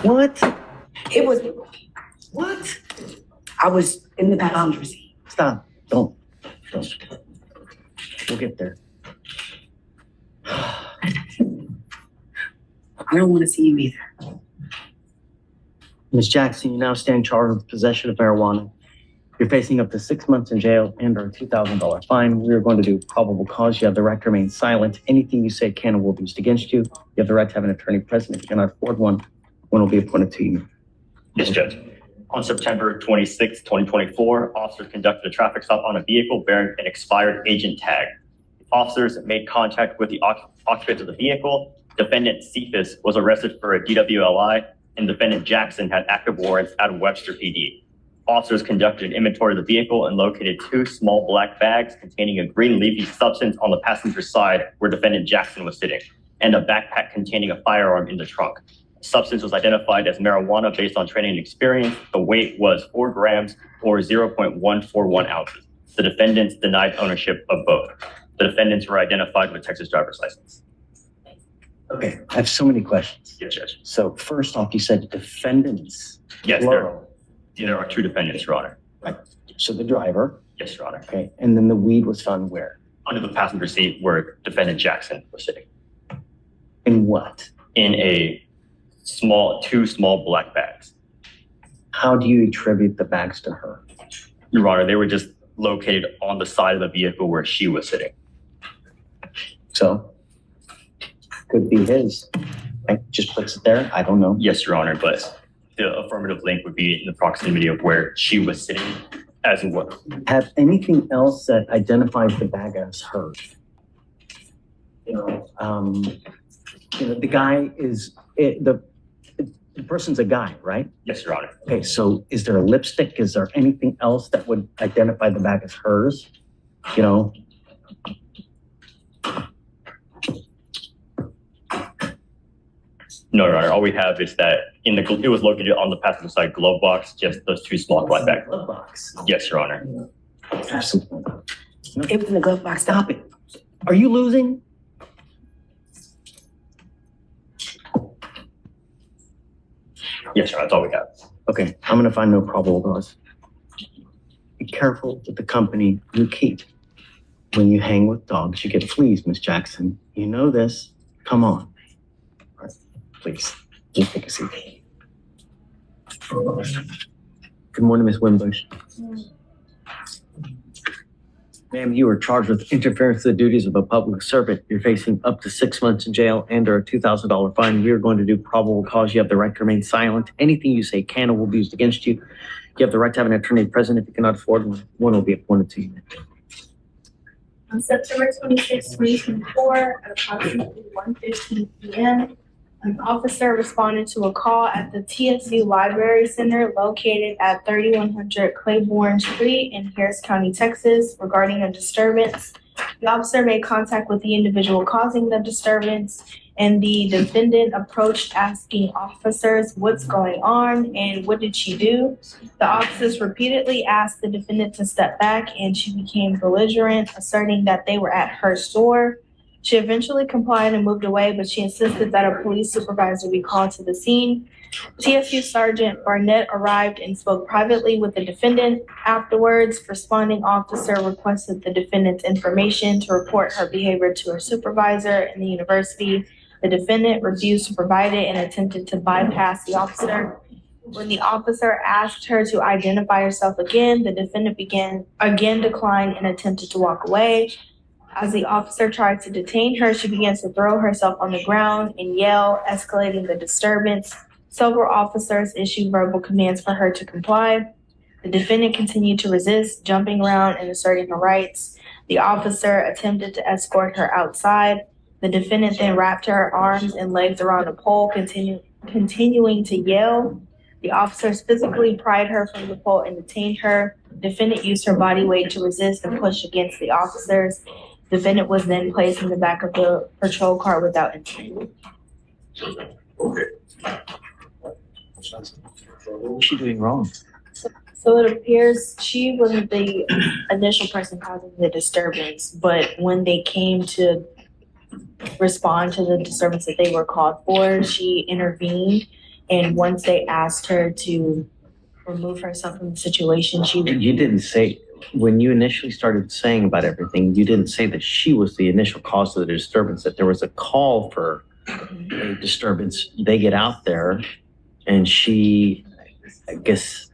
What? It was, what? I was in the passenger seat. Stop. Don't. We'll get there. I don't want to see you either. Ms. Jackson, you now stand charged with possession of marijuana. You're facing up to 6 months in jail and or a $2,000 fine. We are going to do probable cause. You have the right to remain silent. Anything you say can or will be used against you. You have the right to have an attorney present. If you cannot afford one will be appointed to you. Yes, Judge. On September 26, 2024, officers conducted a traffic stop on a vehicle bearing an expired agent tag. Officers made contact with the occupants of the vehicle. Defendant Cephas was arrested for a DWLI, and Defendant Jackson had active warrants out of Webster PD. Officers conducted an inventory of the vehicle and located 2 small black bags containing a green leafy substance on the passenger side where Defendant Jackson was sitting, and a backpack containing a firearm in the trunk. The substance was identified as marijuana based on training and experience. The weight was 4 grams or 0.141 ounces. The defendants denied ownership of both. The defendants were identified with Texas driver's license. Okay, I have so many questions. Yes, Judge. So first off, you said defendants. Yes, plural. there are 2 defendants, Your Honor. Right. So the driver. Yes, Your Honor. Okay, and then the weed was found where? Under the passenger seat where Defendant Jackson was sitting. In what? In a 2 small black bags. How do you attribute the bags to her? Your Honor, they were just located on the side of the vehicle where she was sitting. So could be his. Right? Just puts it there. I don't know. Yes, Your Honor, but the affirmative link would be in the proximity of where she was sitting as well. Have anything else that identifies the bag as hers? The guy is the person's a guy, right? Yes, Your Honor. Okay, so is there a lipstick? Is there anything else that would identify the bag as hers? No, Your Honor. All we have is that it was located on the passenger side glove box, just those 2 small black bags. Glove box. Yes, Your Honor. Absolutely. It was in the glove box. Stop it. Are you losing? Yes, Your Honor. That's all we have. Okay, I'm gonna find no probable cause. Be careful with the company you keep. When you hang with dogs, you get fleas, Miss Jackson. You know this. Come on. All right, please, just take a seat. Good morning, Miss Wimbush. Ma'am, you are charged with interference with the duties of a public servant. You're facing up to 6 months in jail and or a $2,000 fine. We are going to do probable cause. You have the right to remain silent. Anything you say can or will be used against you. You have the right to have an attorney present. If you cannot afford one will be appointed to you. On September 26, 2024, at approximately 1:15 p.m., an officer responded to a call at the TSU Library Center located at 3100 Claiborne Street in Harris County, Texas, regarding a disturbance. The officer made contact with the individual causing the disturbance, and the defendant approached asking officers what's going on and what did she do. The officers repeatedly asked the defendant to step back, and she became belligerent, asserting that they were at her store. She eventually complied and moved away, but she insisted that a police supervisor be called to the scene. TSU Sergeant Barnett arrived and spoke privately with the defendant. Afterwards, responding officer requested the defendant's information to report her behavior to her supervisor in the university. The defendant refused to provide it and attempted to bypass the officer. When the officer asked her to identify herself again, the defendant declined and attempted to walk away. As the officer tried to detain her, she began to throw herself on the ground and yell, escalating the disturbance. Several officers issued verbal commands for her to comply. The defendant continued to resist, jumping around and asserting her rights. The officer attempted to escort her outside. The defendant then wrapped her arms and legs around a pole, continuing to yell. The officers physically pried her from the pole and detained her. The defendant used her body weight to resist and push against the officers. The defendant was then placed in the back of the patrol car without incident. What was she doing wrong? So it appears she wasn't the initial person causing the disturbance, but when they came to respond to the disturbance that they were called for, she intervened And once they asked her to remove herself from the situation, she You didn't say, when you initially started saying about everything, you didn't say that she was the initial cause of the disturbance, that there was a call for a disturbance. They get out there and she, I guess.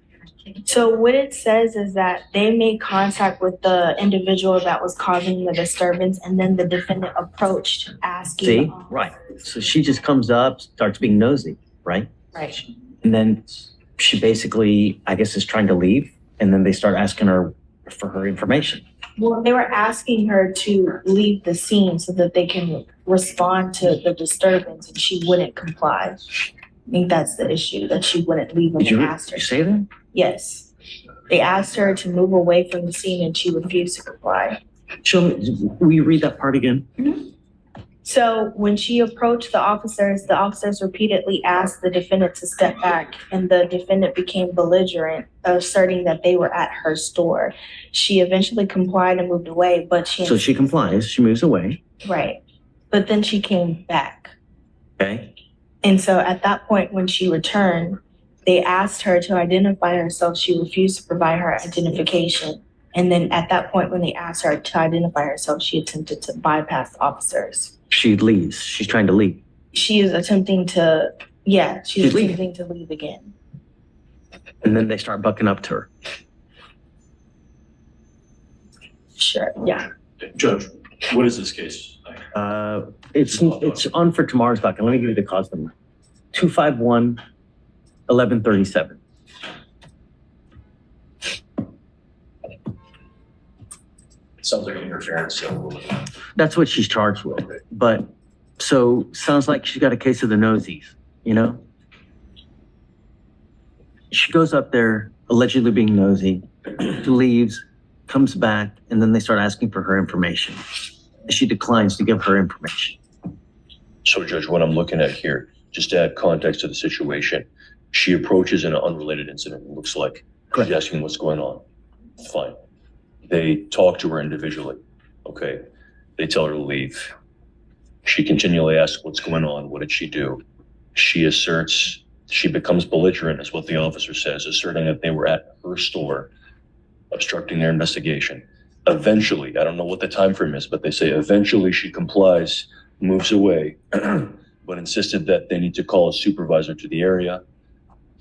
So what it says is that they made contact with the individual that was causing the disturbance, and then the defendant approached asking. See, right. So she just comes up, starts being nosy, right? Right. And then she basically, I guess, is trying to leave. And then they start asking her for her information. Well, they were asking her to leave the scene so that they can respond to the disturbance, and she wouldn't comply. I think that's the issue, that she wouldn't leave when Did they you asked her. say that? Yes. They asked her to move away from the scene and she refused to comply. Show me, will you read that part again? So when she approached the officers repeatedly asked the defendant to step back, and the defendant became belligerent, asserting that they were at her store. She eventually complied and moved away, but So she complies, she moves away. Right. But then she came back. Okay. And so at that point, when she returned, they asked her to identify herself. She refused to provide her identification. And then at that point, when they asked her to identify herself, she attempted to bypass the officers. She leaves. She's trying to leave. She is attempting to, she's leaving. attempting to leave again. And then they start bucking up to her. Sure, yeah. Judge, what is this case? It's on for tomorrow's docket. Let me give you the cause number. 251-1137. Sounds like an interference, so That's what she's charged with. But, so, sounds like she's got a case of the nosies, you know? She goes up there, allegedly being nosy, leaves, comes back, and then they start asking for her information. She declines to give her information. So Judge, what I'm looking at here, just to add context to the situation, she approaches in an unrelated incident, it looks like. Correct. She's asking what's going on. Fine. They talk to her individually. Okay. They tell her to leave. She continually asks what's going on. What did she do? She asserts, she becomes belligerent, is what the officer says, asserting that they were at her store, obstructing their investigation. Eventually, I don't know what the time frame is, but they say eventually she complies, moves away, but insisted that they need to call a supervisor to the area.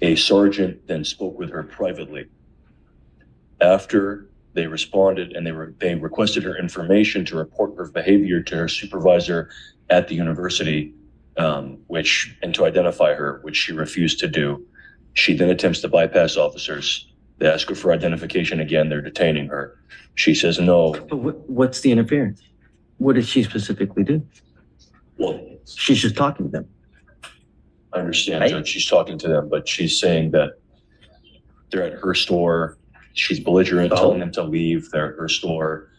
A sergeant then spoke with her privately. After they responded and they requested her information to report her behavior to her supervisor at the university, and to identify her, which she refused to do. She then attempts to bypass officers. They ask her for identification again. They're detaining her. She says no. But what's the interference? What did she specifically do? Well, She's just talking to them. I understand, Right. Judge. She's talking to them, but she's saying that they're at her store. She's belligerent, telling them to leave. They're at her store.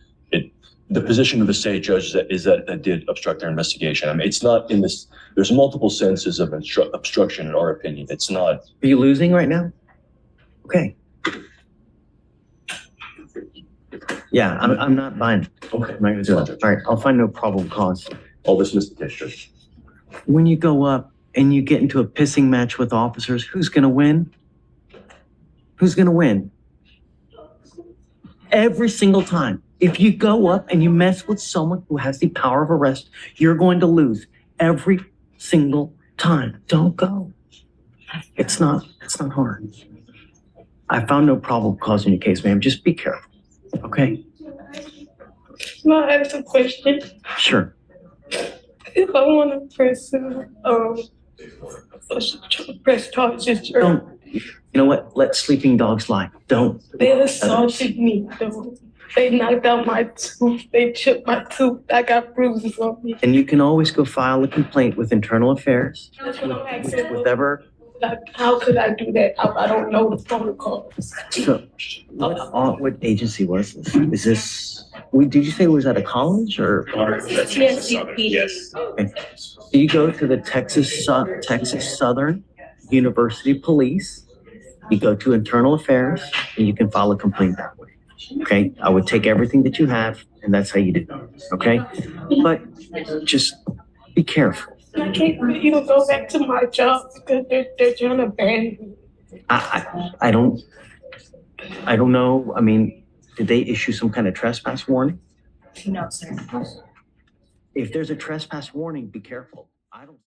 The position of the state judge is that did obstruct their investigation. I mean, it's not in this. There's multiple senses of obstruction, in our opinion. It's not. Are you losing right now? Okay. Yeah, I'm not buying it. Okay. I'm not gonna do it. All right, I'll find no probable cause. I'll dismiss the case, Judge. When you go up and you get into a pissing match with officers, who's gonna win? Who's gonna win? Every single time. If you go up and you mess with someone who has the power of arrest, you're going to lose every single time. Don't go. It's not hard. I found no probable cause in your case, ma'am. Just be careful. Okay? Can I ask a question? Sure. If I want to press charges, or Don't. You know what? Let sleeping dogs lie. Don't. they assaulted me, though. They knocked out my tooth. They chipped my tooth. I got bruises on me. And you can always go file a complaint with Internal Affairs. That's what I'm asking. Whatever. How could I do that? I don't know the protocols. So, what agency was this? Is this? Did you say it was at a college or? Yes. Okay. So you go to the Texas Southern University Police. You go to Internal Affairs, and you can file a complaint that way. Okay, I would take everything that you have, and that's how you do it. Okay, but just be careful. And I can't even go back to my job because they're trying to ban me. I don't know. I mean, did they issue some kind of trespass warning? No, sir. If there's a trespass warning, be careful. I don't.